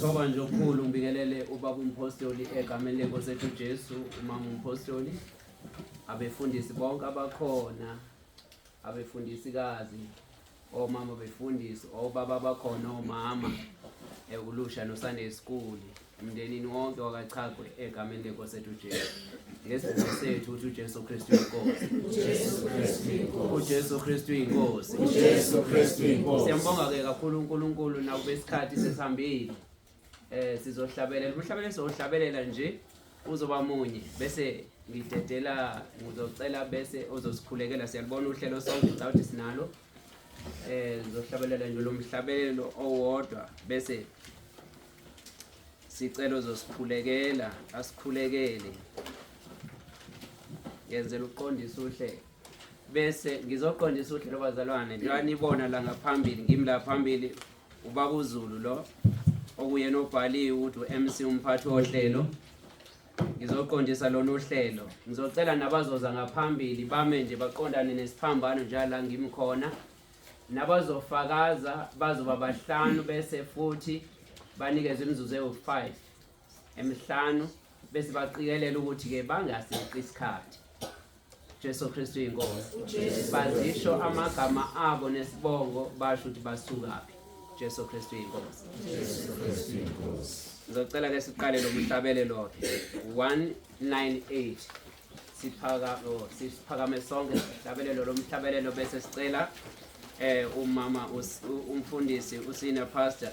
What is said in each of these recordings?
Ngiyathoba nje okukhulu ngibingelele ubaba umpostoli egameni lenkosi yethu Jesu, umama umpostoli, abefundisi bonke abakhona, abefundisikazi, omama befundisi, obaba abakhona, omama ekulusha no Sunday school, emndenini wonke wakachagwe egameni lenkosi yethu Jesu. Ngesibongo sethu ukuthi uJesu Kristu inkosi. uJesu Kristu inkosi. Siyambonga ke kakhulu uNkulunkulu nawo besikhathi sesihambile. Sizohlabelela umhlabelelo sohlabelela nje uzoba munye bese ngidedela ngizocela bese uzosikhulekela siyalibona uhlelo sonke zawuthi sinalo sizohlabelela nje lo mhlabelelo owodwa bese sicela uzosikhulekela asikhulekele yenzela uqondisa uhlelo bese ngizoqondisa uhlelo bazalwane njengoba nibona la ngaphambili ngimi la phambili ubaba uZulu lo okuyena obhaliwe ukuthi uMC umphathi wohlelo ngizoqondisa lona uhlelo ngizocela nabazoza ngaphambili bame nje baqondane nesiphambano njalo la ngimkhona nabazofakaza bazoba bahlanu bese futhi banikeze imizuzu ewu5 emihlanu bese baqikelele ukuthi ke bangaseqi isikhathi Jesu Kristu inkosi bazisho amagama abo nesibongo basho ukuthi basukaphi Jesu Kristu inkosi ngizocela ke siqale lo mhlabelelo 198 siphakame sonke mhlabelelo lo mhlabelelo bese sicela umama umfundisi usina pastor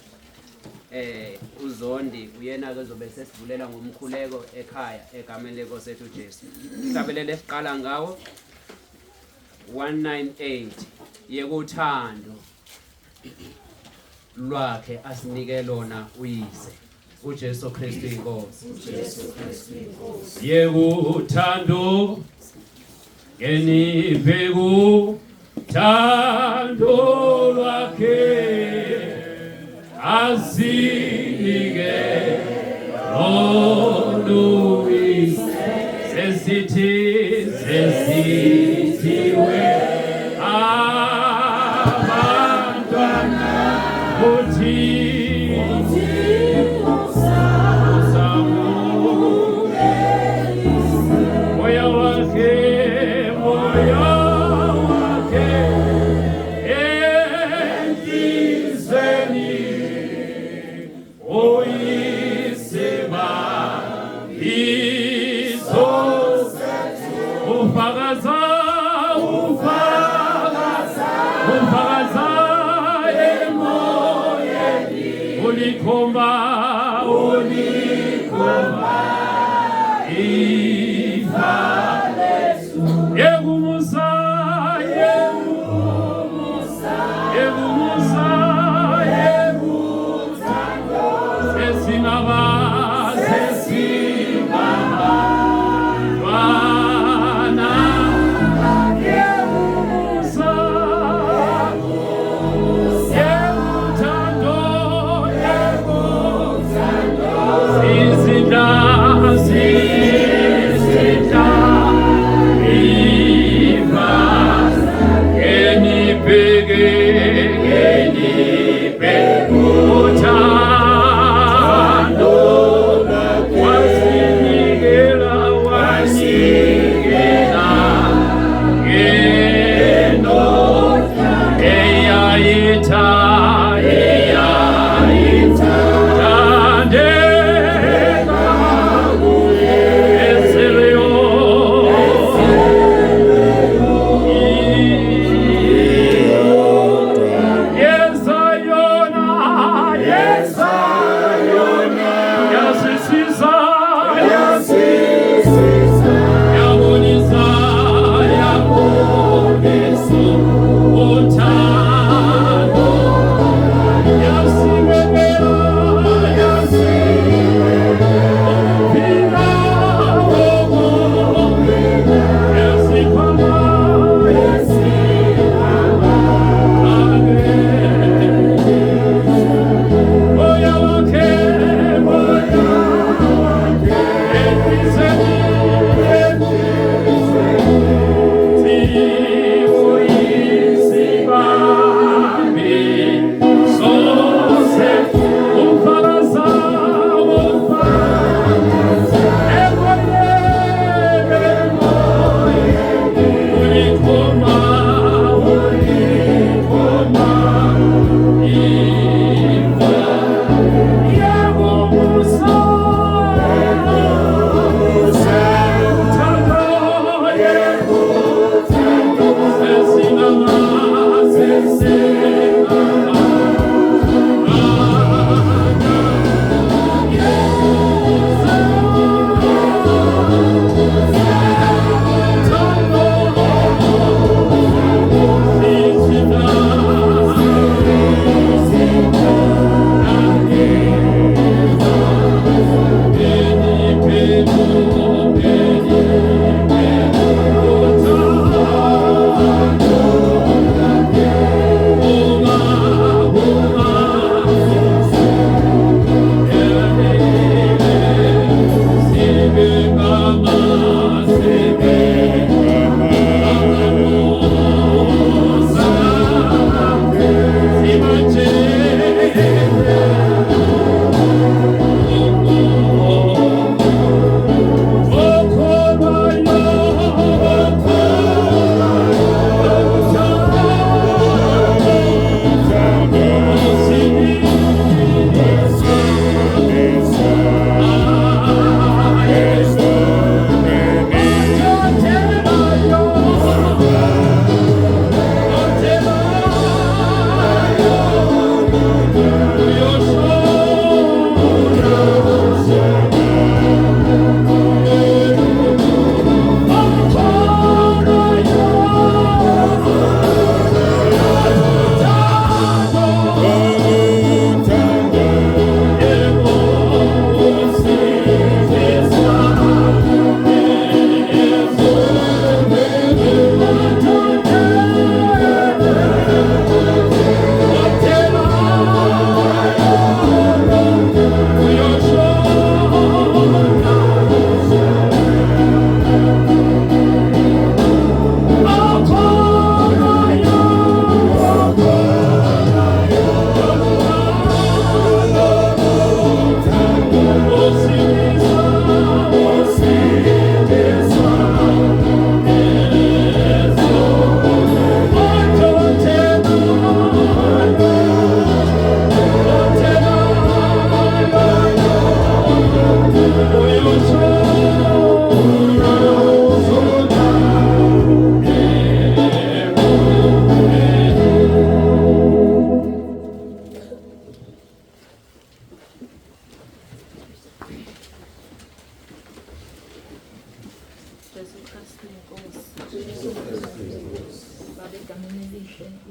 uZondi uyena ke zobe sesivulela ngomkhuleko ekhaya egameni lenkosi yethu Jesu. Mhlabelelo esiqala ngawo 198 yekuthando lwakhe asinike lona uyise uJesu Kristu inkosi. Yekuthando ngenibeku thando lwakhe asinike lona uyise sesithiwe abantwana uthi ufakaza emoyeni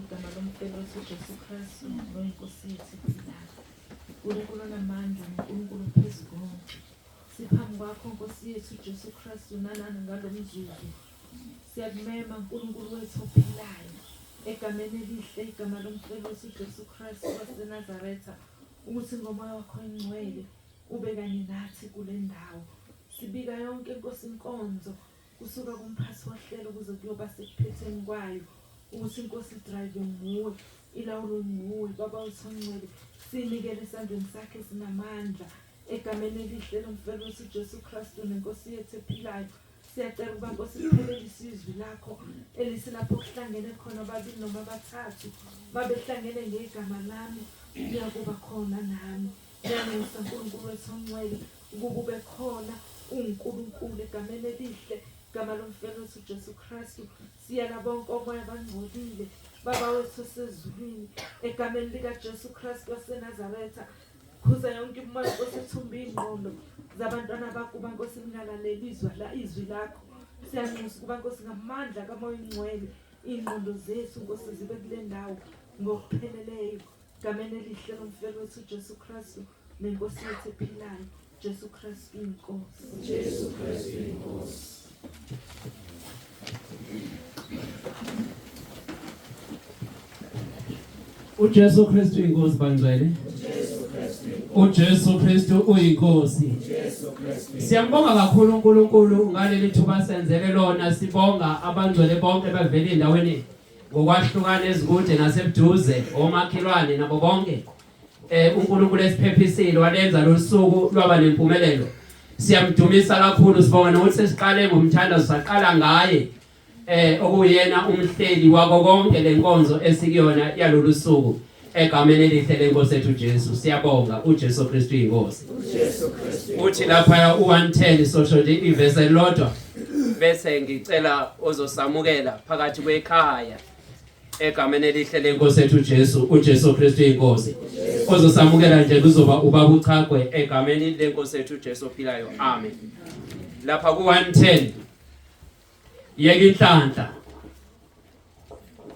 igama lomfelo Jesu Kristu noyinkosi yethu iphilayo. uNkulunkulu namandla noNkulunkulu phezu konke. Siphambi kwakho Nkosi yethu Jesu Kristu nanani ngalo mzuzu. Siyakumema uNkulunkulu wethu ophilayo. Egameni elihle igama lomfelo Jesu Kristu waseNazaretha ukuthi ngomoya wakho engcwele ube kanye nathi kule ndawo. Sibika yonke Nkosi inkonzo kusuka kumphathi wahlelo kuze kuyoba sekuphetheni kwayo ukuthi Nkosi drive nguwe ilawulo nguwe baba uthongcwele sinikele esandleni sakhe sinamandla egameni elihle lomfelo Jesu Kristu nenkosi yethu ephilayo. Siyacela ukuba Nkosi siphelele isizwi lakho elisilapho kuhlangene khona ababili noma abathathu babehlangene ngegama lami liyakuba khona nami. Ngiyanxusa uNkulunkulu wethu ongcwele ukuba ube khona uNkulunkulu egameni elihle igama lomfelo Jesu Kristu. Siyala bonke omoya bangcolile baba wethu sezulwini egameni lika Jesu Kristu waseNazaretha. Khuza yonke umoya osethumba ingqondo zabantwana bakho Nkosi ningalaleli izwi lakho. Siyanxusa ukuba Nkosi ngamandla kamoya ingcwele ingqondo zethu Nkosi zibe kule ndawo ngokupheleleyo egameni elihle lomfelo wethu Jesu Kristu nenkosi yethu ephilayo. Jesu Kristu inkosi. Jesu Kristu inkosi. uJesu Kristu inkosi bangcwele. uJesu Kristu uyinkosi. Siyambonga kakhulu uNkulunkulu ngaleli thuba senzele lona. Sibonga abangcwele bonke bavela endaweni ngokwahlukana ezikude nasebuduze omakhelwane nabo bonke. uNkulunkulu esiphephisile walenza losuku lwaba nempumelelo. Siyamdumisa kakhulu sibonga nokuthi sesiqale ngomthandazo saqala ngaye okuyena umhleli wako konke lenkonzo esikuyona yalolu suku egameni elihle lenkosi ethu Jesu. Siyabonga uJesu Kristu inkosi. Uthi lapha u110 sosho ivesi elodwa bese ngicela ozosamukela phakathi kwekhaya egameni elihle lenkosi ethu Jesu uJesu Kristu inkosi. Ozosamukela nje kuzoba ubaba uChagwe egameni lenkosi ethu Jesu ophilayo. Amen. Lapha ku110 yeke inhlanhla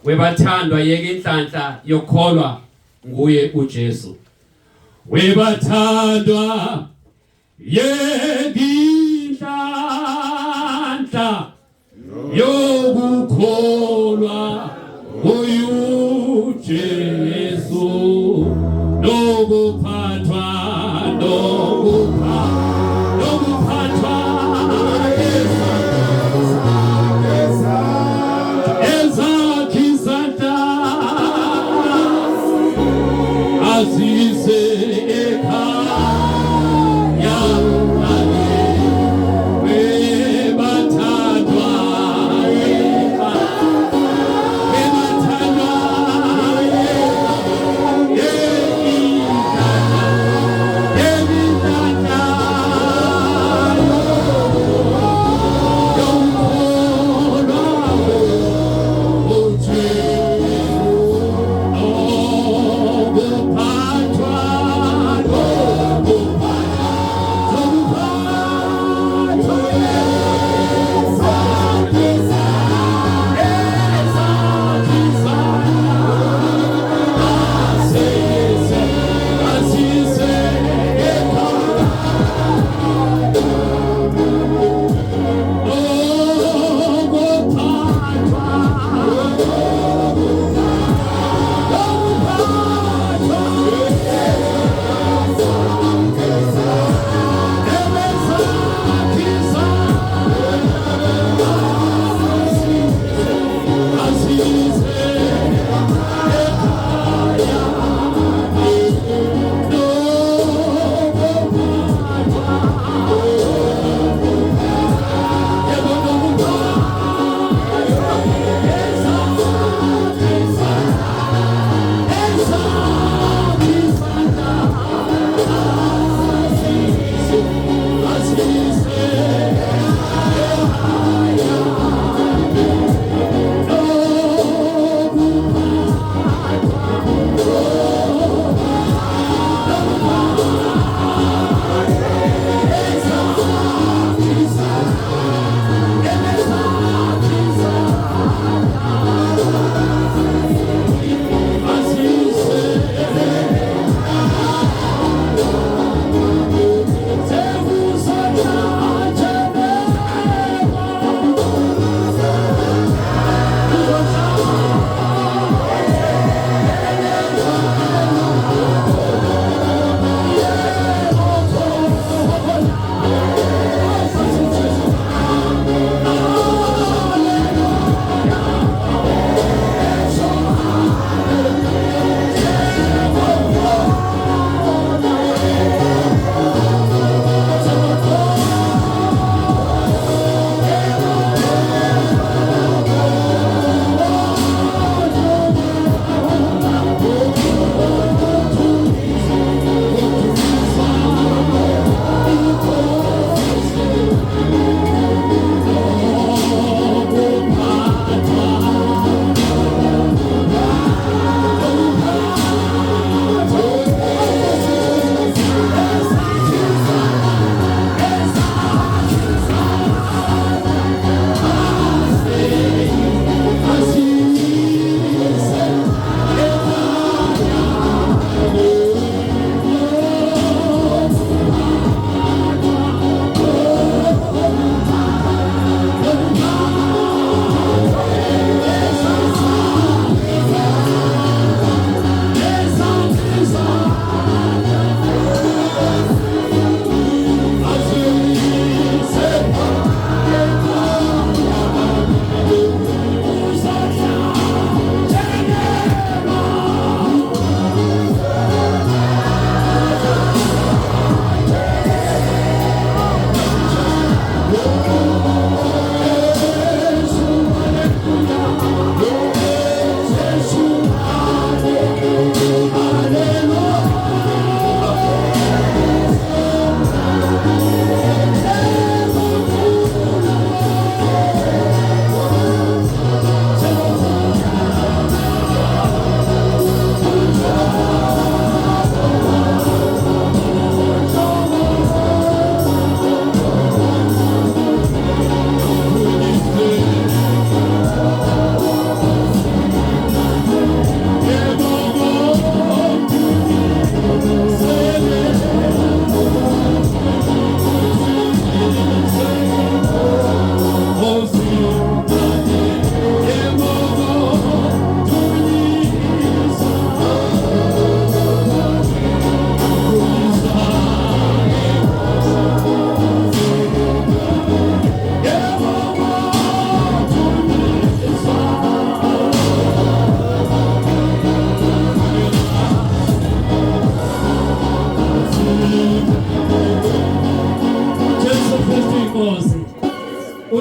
webathandwa yeke inhlanhla yokholwa nguye uJesu. Webathandwa yeke inhlanhla yokukholwa nguye uJesu. Nokuphathwa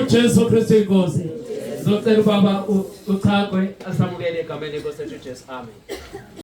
Jesu Kristu inkosi. Zocela ubaba uthakwe asamukele egameni lenkosi yethu Jesu. Amen.